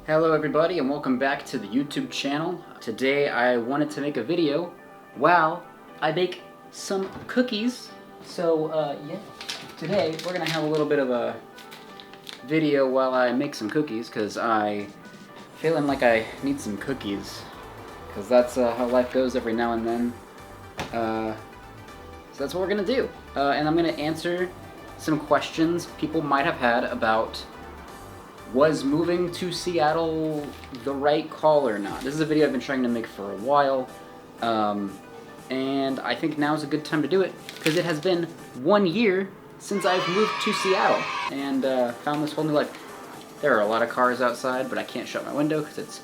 Hello everybody and welcome back to the YouTube channel. Today I wanted to make a video while I bake some cookies. So yeah, today we're gonna have a little bit of a video while I make some cookies because I feeling like I need some cookies because that's how life goes every now and then. So that's what we're gonna do. And I'm gonna answer some questions people might have had about was moving to Seattle the right call or not? This is a video I've been trying to make for a while, and I think now is a good time to do it because it has been 1 year since I've moved to Seattle and found this whole new life. There are a lot of cars outside, but I can't shut my window because it's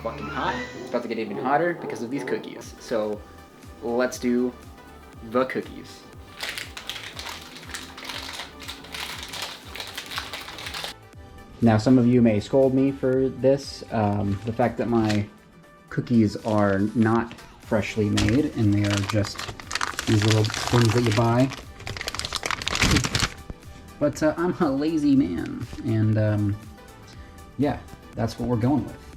fucking hot. It's about to get even hotter because of these cookies. So let's do the cookies. Now, some of you may scold me for this, the fact that my cookies are not freshly made and they are just these little things that you buy. But I'm a lazy man, and yeah, that's what we're going with.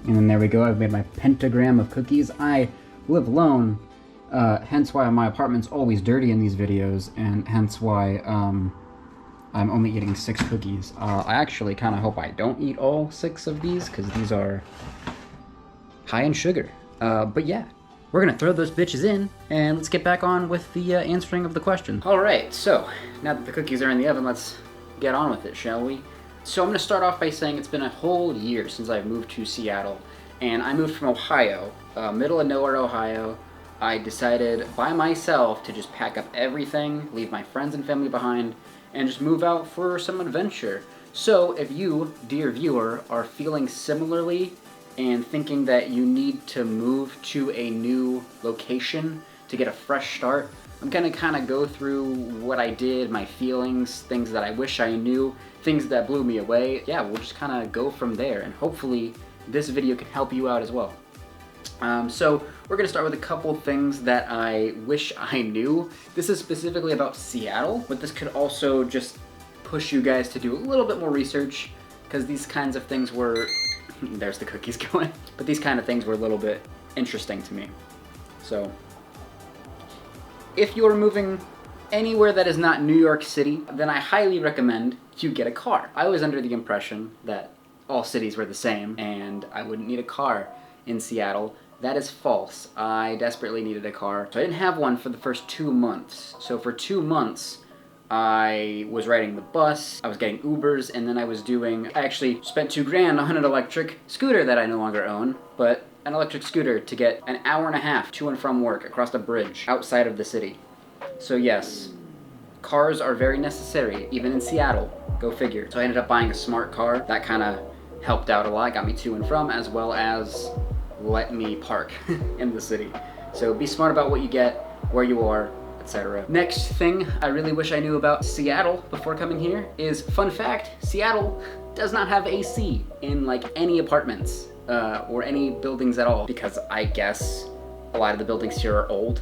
And then there we go, I've made my pentagram of cookies. I live alone, hence why my apartment's always dirty in these videos, and hence why I'm only eating 6 cookies. I actually kind of hope I don't eat all 6 of these because these are high in sugar. But yeah, we're gonna throw those bitches in and let's get back on with the answering of the question. All right, so now that the cookies are in the oven, let's get on with it, shall we? So I'm gonna start off by saying it's been a whole year since I've moved to Seattle, and I moved from Ohio, middle of nowhere, Ohio. I decided by myself to just pack up everything, leave my friends and family behind, and just move out for some adventure. So if you, dear viewer, are feeling similarly and thinking that you need to move to a new location to get a fresh start, I'm gonna kind of go through what I did, my feelings, things that I wish I knew, things that blew me away. Yeah, we'll just kind of go from there, and hopefully this video can help you out as well. So we're gonna start with a couple things that I wish I knew. This is specifically about Seattle, but this could also just push you guys to do a little bit more research because these kinds of things were, there's the cookies going, but these kind of things were a little bit interesting to me. So if you're moving anywhere that is not New York City, then I highly recommend you get a car. I was under the impression that all cities were the same and I wouldn't need a car in Seattle. That is false. I desperately needed a car. So I didn't have one for the first 2 months. So for 2 months, I was riding the bus, I was getting Ubers, and then I actually spent $2,000 on an electric scooter that I no longer own, but an electric scooter to get an hour and a half to and from work across a bridge outside of the city. So yes, cars are very necessary, even in Seattle. Go figure. So I ended up buying a smart car. That kind of helped out a lot, got me to and from, as well as let me park in the city. So be smart about what you get, where you are, etc. Next thing I really wish I knew about Seattle before coming here is, fun fact, Seattle does not have AC in like any apartments or any buildings at all, because I guess a lot of the buildings here are old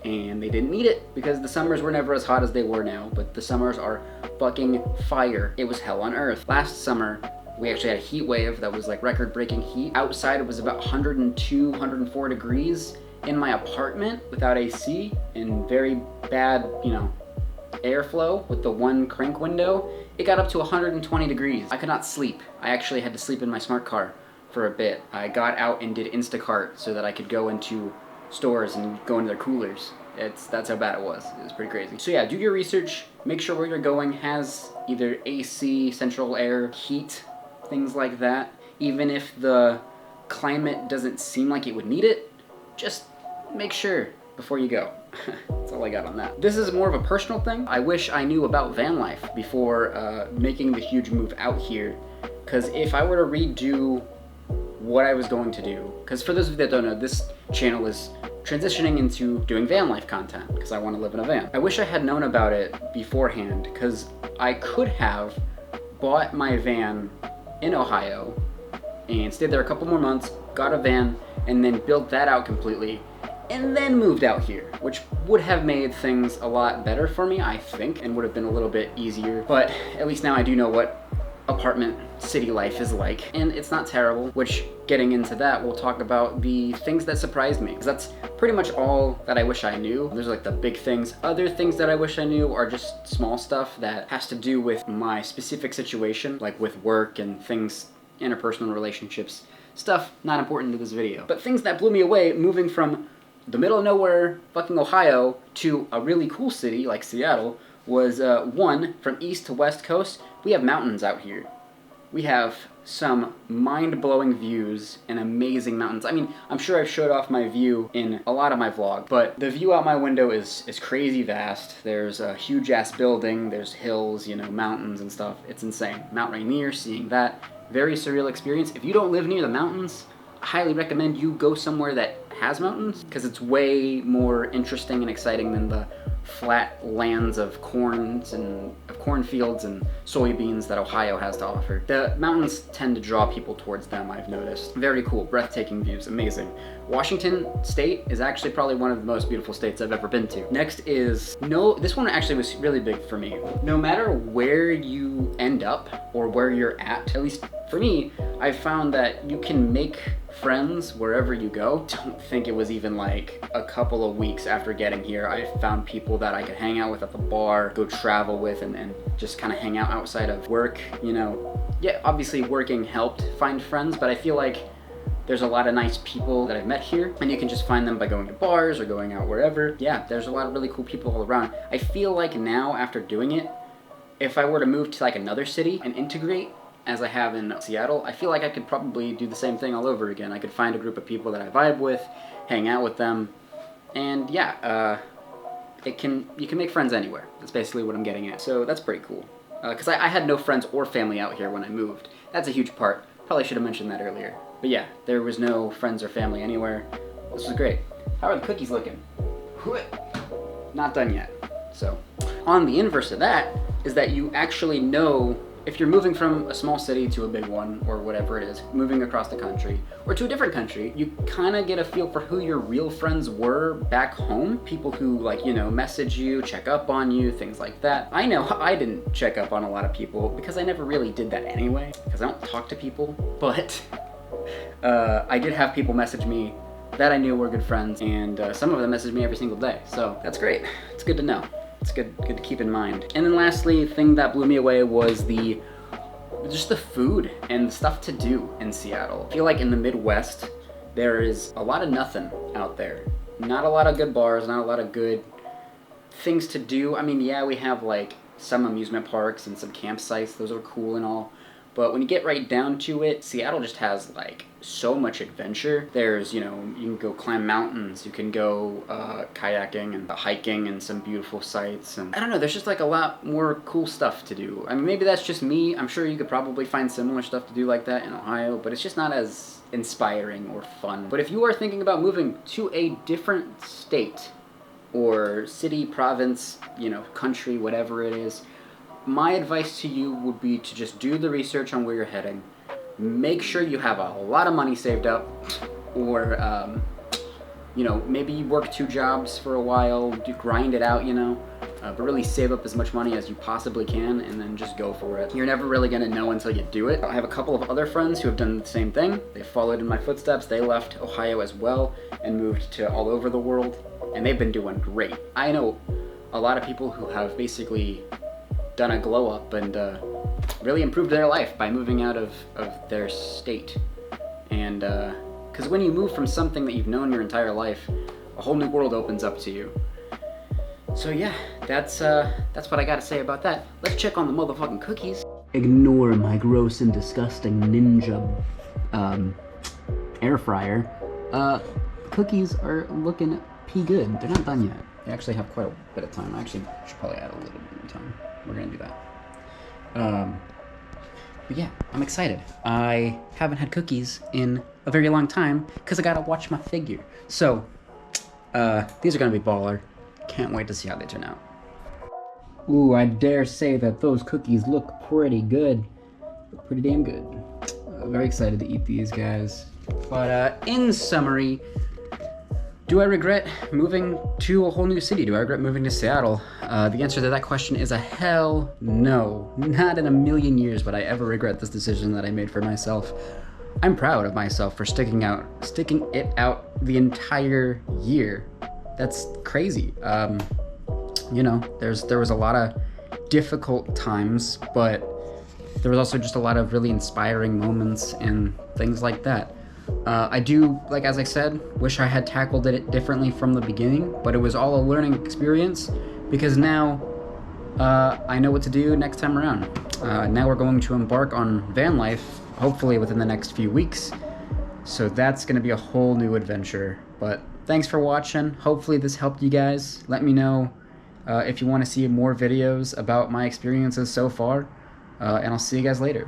and they didn't need it because the summers were never as hot as they were now, but the summers are fucking fire. It was hell on earth. Last summer, we actually had a heat wave that was like record-breaking heat. Outside it was about 102, 104 degrees in my apartment without AC and very bad, airflow with the one crank window. It got up to 120 degrees. I could not sleep. I actually had to sleep in my smart car for a bit. I got out and did Instacart so that I could go into stores and go into their coolers. That's how bad it was. It was pretty crazy. So yeah, do your research. Make sure where you're going has either AC, central air, heat, things like that. Even if the climate doesn't seem like it would need it, just make sure before you go. That's all I got on that. This is more of a personal thing. I wish I knew about van life before making the huge move out here, because if I were to redo what I was going to do, because for those of you that don't know, this channel is transitioning into doing van life content because I want to live in a van. I wish I had known about it beforehand, because I could have bought my van in Ohio and stayed there a couple more months, got a van, and then built that out completely, and then moved out here, which would have made things a lot better for me, I think, and would have been a little bit easier. But at least now I do know what apartment city life is like, and it's not terrible, which getting into that, we'll talk about the things that surprised me, because that's pretty much all that I wish I knew. Those are like the big things. Other things that I wish I knew are just small stuff that has to do with my specific situation, like with work and things, interpersonal relationships, stuff not important to this video. But things that blew me away moving from the middle of nowhere, fucking Ohio, to a really cool city like Seattle was one, from east to west coast, we have mountains out here. We have some mind-blowing views and amazing mountains. I mean, I'm sure I've showed off my view in a lot of my vlog, but the view out my window is crazy vast. There's a huge-ass building, there's hills, you know, mountains and stuff. It's insane. Mount Rainier, seeing that, very surreal experience. If you don't live near the mountains, I highly recommend you go somewhere that has mountains, because it's way more interesting and exciting than the flat lands of cornfields and soybeans that Ohio has to offer. The mountains tend to draw people towards them, I've noticed. Very cool, breathtaking views, amazing. Washington State is actually probably one of the most beautiful states I've ever been to. Next is, this one actually was really big for me. No matter where you end up or where you're at least for me, I found that you can make friends wherever you go. Don't think it was even like a couple of weeks after getting here, I found people that I could hang out with at the bar, go travel with, and just kind of hang out outside of work, you know. Yeah, obviously working helped find friends, but I feel like there's a lot of nice people that I've met here, and you can just find them by going to bars or going out wherever. Yeah, there's a lot of really cool people all around. I feel like now, after doing it, if I were to move to like another city and integrate, as I have in Seattle, I feel like I could probably do the same thing all over again. I could find a group of people that I vibe with, hang out with them, and yeah, you can make friends anywhere. That's basically what I'm getting at. So that's pretty cool. Because I had no friends or family out here when I moved. That's a huge part. Probably should have mentioned that earlier. But yeah, there was no friends or family anywhere. This was great. How are the cookies looking? Not done yet. So, on the inverse of that is that you actually know, if you're moving from a small city to a big one, or whatever it is, moving across the country, or to a different country, you kind of get a feel for who your real friends were back home. People who, like, you know, message you, check up on you, things like that. I know I didn't check up on a lot of people, because I never really did that anyway, because I don't talk to people, but I did have people message me that I knew were good friends, and some of them messaged me every single day, so that's great. It's good to know. It's good to keep in mind. And then lastly, the thing that blew me away was just the food and stuff to do in Seattle. I feel like in the Midwest, there is a lot of nothing out there. Not a lot of good bars, not a lot of good things to do. I mean, yeah, we have like some amusement parks and some campsites. Those are cool and all. But when you get right down to it, Seattle just has like so much adventure. There's, you know, you can go climb mountains, you can go kayaking and hiking and some beautiful sights. And I don't know, there's just like a lot more cool stuff to do. I mean, maybe that's just me. I'm sure you could probably find similar stuff to do like that in Ohio, but it's just not as inspiring or fun. But if you are thinking about moving to a different state or city, province, you know, country, whatever it is, my advice to you would be to just do the research on where you're heading. Make sure you have a lot of money saved up, or, you know, maybe you work 2 jobs for a while, grind it out, you know, but really save up as much money as you possibly can, and then just go for it. You're never really gonna know until you do it. I have a couple of other friends who have done the same thing. They followed in my footsteps. They left Ohio as well and moved to all over the world, and they've been doing great. I know a lot of people who have basically done a glow up and really improved their life by moving out of their state. And because when you move from something that you've known your entire life, a whole new world opens up to you. So yeah, that's what I gotta say about that. Let's check on the motherfucking cookies. Ignore my gross and disgusting Ninja air fryer. Cookies are looking pea good. They're not done yet. They actually have quite a bit of time. I actually should probably add a little bit of time. We're gonna do that. But yeah, I'm excited. I haven't had cookies in a very long time because I gotta watch my figure. So, these are gonna be baller. Can't wait to see how they turn out. Ooh, I dare say that those cookies look pretty good. Pretty damn good. Very excited to eat these guys. But in summary, Do I regret moving to a whole new city? Do I regret moving to Seattle? The answer to that question is a hell no. Not in a million years would I ever regret this decision that I made for myself. I'm proud of myself for sticking it out the entire year. That's crazy. You know, there was a lot of difficult times, but there was also just a lot of really inspiring moments and things like that. I do, like as I said, wish I had tackled it differently from the beginning, but it was all a learning experience because now I know what to do next time around. Now we're going to embark on van life, hopefully within the next few weeks. So that's going to be a whole new adventure. But thanks for watching. Hopefully this helped you guys. Let me know if you want to see more videos about my experiences so far, and I'll see you guys later.